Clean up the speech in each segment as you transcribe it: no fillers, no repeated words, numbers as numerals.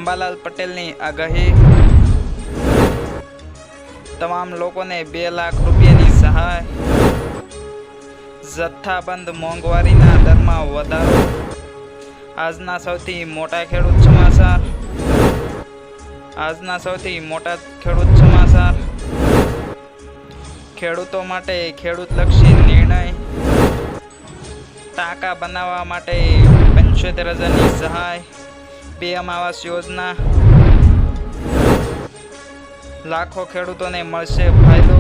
અંબાલાલ પટેલની આગાહી, તમામ લોકોને 2 લાખ રૂપિયાની સહાય, જથ્થાબંધ મોંઘવારીના દરમાં વધારો, આજના સૌથી મોટા ખેડૂત સમાચાર, ખેડૂતો માટે ખેડૂતલક્ષી નિર્ણય, ટાંકા બનાવવા માટે 75,000ની સહાય, PM આવાસ યોજના, લાખો ખેડૂતોને મળશે ફાયદો,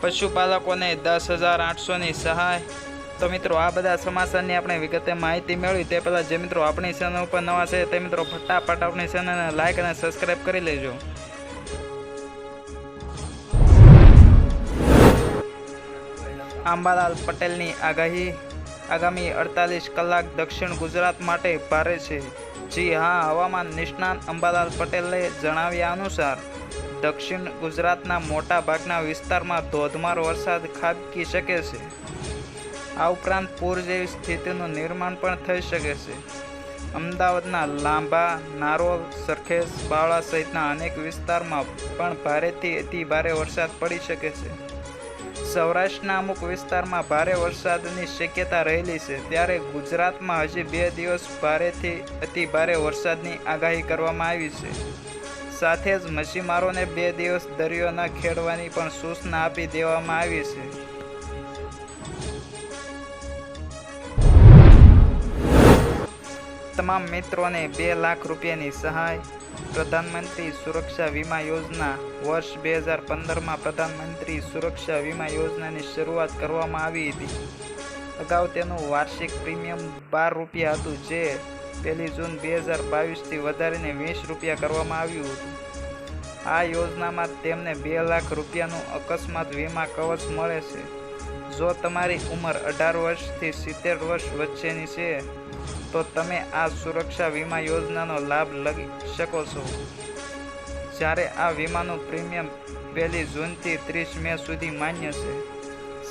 પશુપાલકોને 10,800ની સહાય। તો મિત્રો, આ બધા સમાચારની આપણે વિગતે માહિતી મેળવી તે પહેલાં જે મિત્રો આપણી ચેનલ ઉપર નવા છે તે મિત્રો ફટાફટ આપણી ચેનલને લાઇક અને સબસ્ક્રાઈબ કરી લેજો। અંબાલાલ પટેલની આગાહી, આગામી 48 કલાક દક્ષિણ ગુજરાત માટે ભારે છે। જી હા, હવામાન નિષ્ણાત અંબાલાલ પટેલે જણાવ્યા અનુસાર દક્ષિણ ગુજરાતના મોટા ભાગના વિસ્તારમાં ધોધમાર વરસાદ ખાબકી શકે છે। આ ઉપરાંત પૂર જેવી સ્થિતિનું નિર્માણ પણ થઈ શકે છે। અમદાવાદના લાંભા, નારોલ, સરખેજ, બાવળા સહિતના અનેક વિસ્તારમાં પણ ભારેથી અતિ ભારે વરસાદ પડી શકે છે। સૌરાષ્ટ્રના અમુક વિસ્તારમાં ભારે વરસાદની શક્યતા રહેલી છે, ત્યારે ગુજરાતમાં હજી 2 દિવસ ભારેથી અતિ ભારે વરસાદની આગાહી કરવામાં આવી છે। સાથે જ મચ્છીમારોને 2 દિવસ દરિયો ન ખેડવાની પણ સૂચના આપી દેવામાં આવી છે। તમામ મિત્રોને 2 લાખ રૂપિયાની સહાય, પ્રધાનમંત્રી સુરક્ષા વીમા યોજના, વર્ષ 2015માં પ્રધાનમંત્રી સુરક્ષા વીમા યોજનાની શરૂઆત કરવામાં આવી હતી। અગાઉ તેનું વાર્ષિક પ્રીમિયમ 12 રૂપિયા હતું, જે 1 જૂન 2022થી વધારીને 20 રૂપિયા કરવામાં આવ્યું હતું। આ યોજનામાં તેમને 2 લાખ રૂપિયાનું અકસ્માત વીમા કવચ મળે છે। જો તમારી ઉંમર 18 વર્ષથી 70 વર્ષ વચ્ચેની છે તો તમે આ સુરક્ષા વીમા યોજનાનો લાભ લઈ શકો છો। જ્યારે આ વીમાનું પ્રીમિયમ 1 જૂનથી 30 મે સુધી માન્ય છે।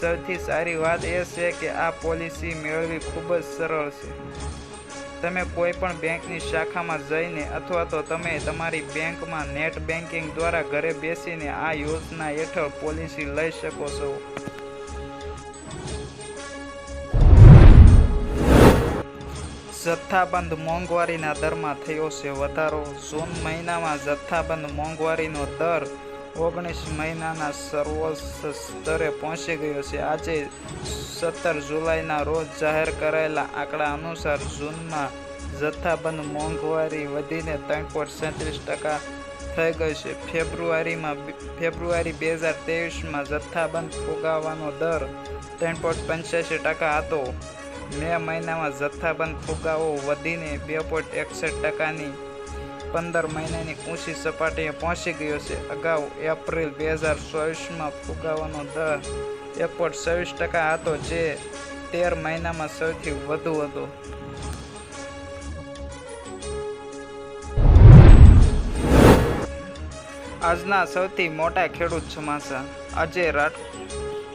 સૌથી સારી વાત એ છે કે આ પોલિસી મેળવવી ખૂબ જ સરળ છે। તમે કોઈ પણ બેંકની શાખામાં જઈને અથવા તો તમે તમારી બેંકમાં નેટ બેન્કિંગ દ્વારા ઘરે બેસીને આ યોજના હેઠળ પોલિસી લઈ શકો છો। જથ્થાબંધ મોંઘવારીના દરમાં થયો છે વધારો, જૂન મહિનામાં જથ્થાબંધ મોંઘવારીનો દર 19 મહિનાના સર્વોચ્ચ સ્તરે પહોંચી ગયો છે। આજે 17 જુલાઈના રોજ જાહેર કરાયેલા આંકડા અનુસાર જૂનમાં જથ્થાબંધ મોંઘવારી વધીને 3.37% થઈ ગઈ છે। ફેબ્રુઆરી 2023માં જથ્થાબંધ ફુગાવાનો દર 3.85% હતો। મે મહિનામાં જથ્થાબંધ ફુગાવો વધીને 2.61%ની 15 મહિનાની ઊંચી સપાટીએ પહોંચી ગયો છે। અગાઉ એપ્રિલ 2024માં ફુગાવાનો દર 1.26% હતો, જે 13 મહિનામાં સૌથી વધુ હતો। આજના સૌથી મોટા ખેડૂત સમાચાર, આજે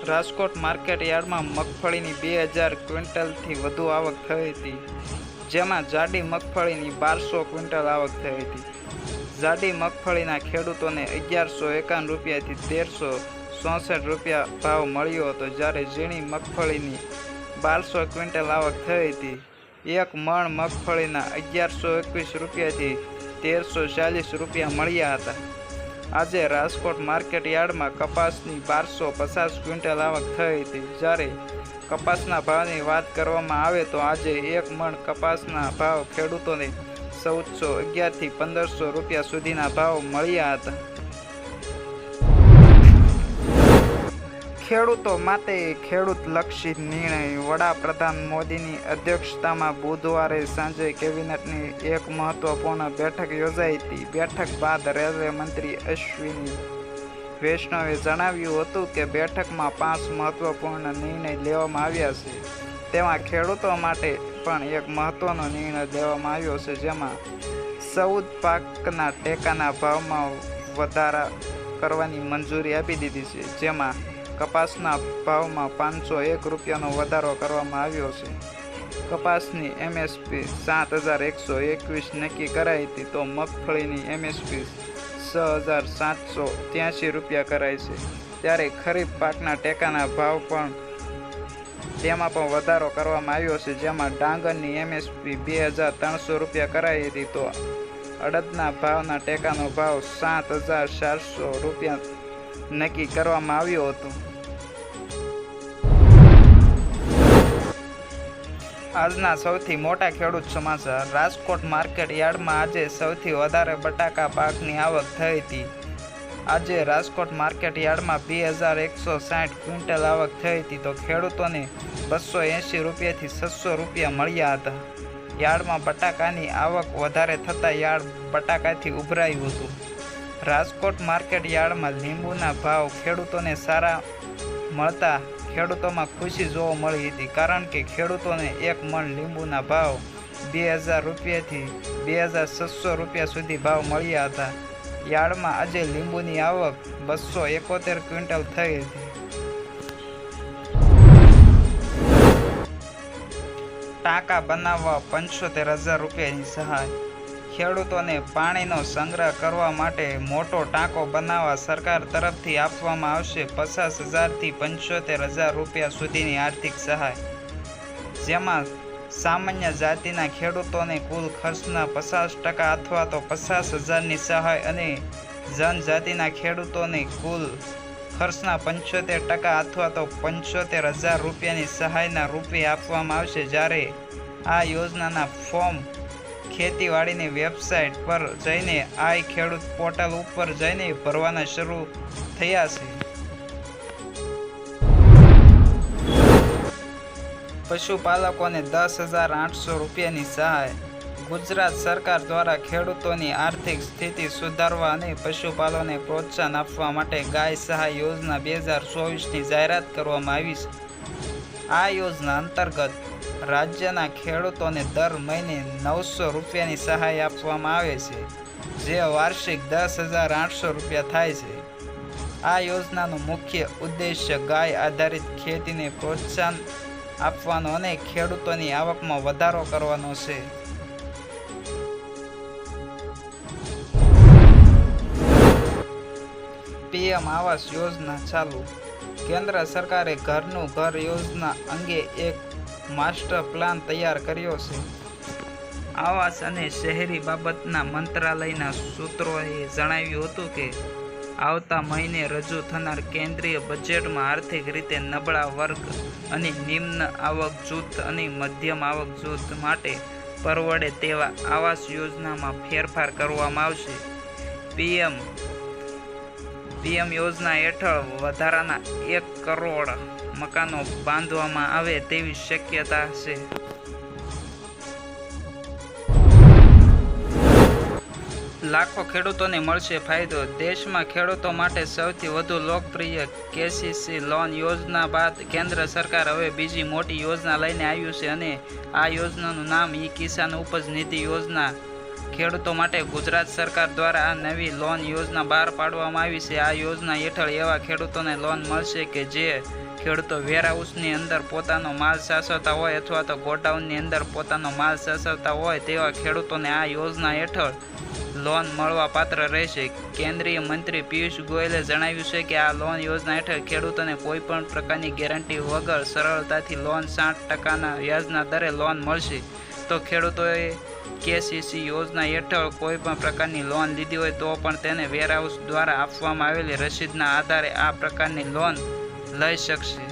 રાજકોટ માર્કેટ યાર્ડમાં મગફળીની 2000 ક્વિન્ટલથી વધુ આવક થઈ હતી, જેમાં જાડી મગફળીની 1200 ક્વિન્ટલ આવક થઈ હતી। જાડી મગફળીના ખેડૂતોને 1151 રૂપિયાથી 1364 રૂપિયા ભાવ મળ્યો હતો, જ્યારે ઝીણી મગફળીની 1200 ક્વિન્ટલ આવક થઈ હતી। એક મણ મગફળીના 1121 રૂપિયાથી 1340 રૂપિયા મળ્યા હતા। આજે રાજકોટ માર્કેટ યાર્ડમાં કપાસની 1250 ક્વિન્ટલ આવક થઈ હતી। જ્યારે કપાસના ભાવની વાત કરવામાં આવે તો આજે એક મણ કપાસના ભાવ ખેડૂતોને 1411થી 1500 રૂપિયા સુધીના ભાવ મળ્યા હતા। ખેડૂતો માટે ખેડૂતલક્ષી નિર્ણય, વડાપ્રધાન મોદીની અધ્યક્ષતામાં બુધવારે સાંજે કેબિનેટની એક મહત્વપૂર્ણ બેઠક યોજાઈ હતી। બેઠક બાદ રેલવે મંત્રી અશ્વિની વૈષ્ણવે જણાવ્યું હતું કે બેઠકમાં 5 મહત્વપૂર્ણ નિર્ણય લેવામાં આવ્યા છે। તેમાં ખેડૂતો માટે પણ એક મહત્વનો નિર્ણય લેવામાં આવ્યો છે, જેમાં 14 પાકના ટેકાના ભાવમાં વધારા કરવાની મંજૂરી આપી દીધી છે, જેમાં કપાસના ભાવમાં 501 રૂપિયાનો વધારો કરવામાં આવ્યો છે। કપાસની MSP 7,121 નક્કી કરાઈ હતી તો મગફળીની MSP 6,783 રૂપિયા કરાઈ છે। ત્યારે ખરીફ પાકના ટેકાના ભાવ પણ તેમાં પણ વધારો કરવામાં આવ્યો છે, જેમાં ડાંગરની MSP 2,300 રૂપિયા કરાઈ હતી તો અડદના ભાવના ટેકાનો ભાવ 7,400 રૂપિયા નક્કી કરવામાં આવ્યો હતો। આજના સૌથી મોટા ખેડૂત સમાચાર। રાજકોટ માર્કેટ યાર્ડમાં આજે સૌથી વધારે બટાકા પાકની આવક થઈ હતી। આજે રાજકોટ માર્કેટ યાર્ડમાં 2,160 ક્વિન્ટલ આવક થઈ હતી તો ખેડૂતોને 280 રૂપિયાથી 600 રૂપિયા મળ્યા હતા। યાર્ડમાં બટાકાની આવક વધારે થતાં યાર્ડ બટાકાથી ઉભરાયું હતું। રાજકોટ માર્કેટ યાર્ડમાં લીંબુના ભાવ ખેડૂતોને સારા મળતા ખેડૂતોમાં ખુશી જોવા મળી હતી, કારણ કે ખેડૂતોને 1 મણ લીંબુના ભાવ 2,000 રૂપિયાથી 2,600 રૂપિયા સુધી ભાવ મળ્યા હતા। યાર્ડમાં આજે લીંબુની આવક 271 ક્વિન્ટલ થઈ હતી। ટાંકા બનાવવા 75,000 રૂપિયાની સહાય। ખેડૂતોને પાણીનો સંગ્રહ કરવા માટે મોટો ટાંકો બનાવવા સરકાર તરફથી આપવામાં આવશે 50,000થી 75,000 રૂપિયા સુધીની આર્થિક સહાય, જેમાં સામાન્ય જાતિના ખેડૂતોને કુલ ખર્ચના 50% અથવા તો 50,000ની સહાય અને જનજાતિના ખેડૂતોને કુલ ખર્ચના 75% અથવા તો 75,000 રૂપિયાની સહાયના રૂપે આપવામાં આવશે। જ્યારે આ યોજનાના ફોર્મ ખેતીવાડીની વેબસાઇટ પર જઈને આઈ ખેડૂત પોર્ટલ ઉપર જઈને ભરવાના શરૂ થયા છે। પશુપાલકોને 10,800 રૂપિયાની સહાય। ગુજરાત સરકાર દ્વારા ખેડૂતોની આર્થિક સ્થિતિ સુધારવા અને પશુપાલનને પ્રોત્સાહન આપવા માટે ગાય સહાય યોજના 2024ની જાહેરાત કરવામાં આવી છે। આ યોજના અંતર્ગત રાજ્યના ખેડૂતોને દર મહિને 900 રૂપિયાની સહાય આપવામાં આવે છે, જે વાર્ષિક 10,800 રૂપિયા થાય છે। આ યોજનાનો મુખ્ય ઉદ્દેશ્ય ગાય આધારિત ખેતીને પ્રોત્સાહન આપવાનો અને ખેડૂતોની આવકમાં વધારો કરવાનો છે। PM આવાસ યોજના ચાલુ। કેન્દ્ર સરકારે ઘરનું ઘર યોજના અંગે એક માસ્ટર પ્લાન તૈયાર કર્યો છે। આવાસ અને શહેરી બાબતના મંત્રાલયના સૂત્રોએ જણાવ્યું હતું કે આવતા મહિને રજૂ થનાર કેન્દ્રીય બજેટમાં આર્થિક રીતે નબળા વર્ગ અને નિમ્ન આવક જૂથ અને મધ્યમ આવક જૂથ માટે પરવડે તેવા આવાસ યોજનામાં ફેરફાર કરવામાં આવશે। PM યોજના હેઠળ વધારાના 1 કરોડ મકાનો બાંધવામાં આવે તેવી શક્યતા છે। લાખો ખેડૂતોને મળશે ફાયદો। દેશમાં ખેડૂતો માટે સૌથી વધુ લોકપ્રિય KCC લોન યોજના બાદ કેન્દ્ર સરકાર હવે બીજી મોટી યોજના લઈને આવ્યું છે અને આ યોજનાનું નામ કિસાન ઉપજ નિધિ યોજના। ખેડૂતો માટે ગુજરાત સરકાર દ્વારા આ નવી લોન યોજના બહાર પાડવામાં આવી છે। આ યોજના હેઠળ એવા ખેડૂતોને લોન મળશે કે જે ખેડૂતો વેરહાઉસની અંદર પોતાનો માલ સાચવતા હોય અથવા તો ગોડાઉનની અંદર પોતાનો માલ સાચવતા હોય તેવા ખેડૂતોને આ યોજના હેઠળ લોન મળવા પાત્ર રહેશે। કેન્દ્રીય મંત્રી પિયુષ ગોયલે જણાવ્યું છે કે આ લોન યોજના હેઠળ ખેડૂતોને કોઈ પણ પ્રકારની ગેરંટી વગર સરળતાથી લોન 60%ના વ્યાજના દરે લોન મળશે। તો ખેડૂતોએ KCC યોજના હેઠળ કોઈ પણ પ્રકારની લોન લીધી હોય તો પણ તેને વેરહાઉસ દ્વારા આપવામાં આવેલી રસીદના આધારે આ પ્રકારની લોન લઈ શકશે।